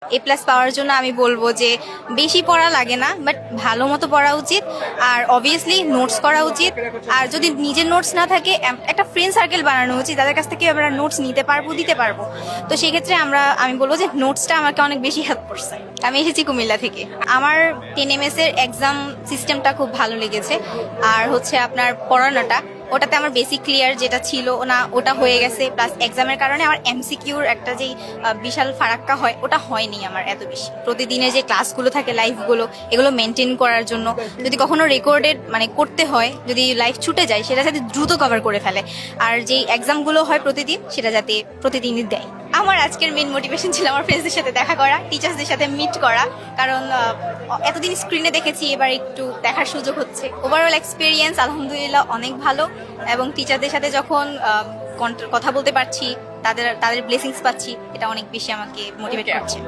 A+ পাওয়ার জন্য আমি বলবো যে বেশি পড়া লাগে না, বাট ভালো মতো পড়া উচিত। আর অবভিয়াসলি নোটস করা উচিত। আর যদি নিজের নোটস না থাকে, একটা ফ্রেন্ড সার্কেল বানানো উচিত, তাদের কাছ থেকে আমরা নোটস নিতে পারবো, দিতে পারবো। তো সেই ক্ষেত্রে আমি বলবো যে নোটসটা আমাকে অনেক বেশি হেল্প করছে। আমি এসেছি কুমিল্লা থেকে। আমার 10 MS এর এক্সাম সিস্টেমটা খুব ভালো লেগেছে। আর হচ্ছে আপনার পড়ানোটা, ওটাতে আমার বেসিক ক্লিয়ার যেটা ছিল না ওটা হয়ে গেছে, প্লাস এক্সামের কারণে আমার MCQর একটা যেই বিশাল ফারাক্কা হয়, ওটা হয়নি আমার এত বেশি। প্রতিদিনের যে ক্লাসগুলো থাকে, লাইফগুলো, এগুলো মেনটেন করার জন্য যদি কখনো রেকর্ডেড মানে করতে হয়, যদি লাইফ ছুটে যায়, সেটা যাতে দ্রুত কভার করে ফেলে। আর যেই এক্সামগুলো হয় প্রতিদিন, সেটা যাতে প্রতিদিনই দেয়। আমার আজকের মেন মোটিভেশন ছিল আমার ফ্রেন্ডসদের সাথে দেখা করা, টিচার্সদের সাথে মিট করা। কারণ এতদিন স্ক্রিনে দেখেছি, এবার একটু দেখার সুযোগ হচ্ছে। ওভারঅল এক্সপিরিয়েন্স আলহামদুলিল্লাহ অনেক ভালো। এবং টিচারদের সাথে যখন কথা বলতে পারছি, তাদের ব্লেসিংস পাচ্ছি, এটা অনেক বেশি আমাকে মোটিভেট করছে।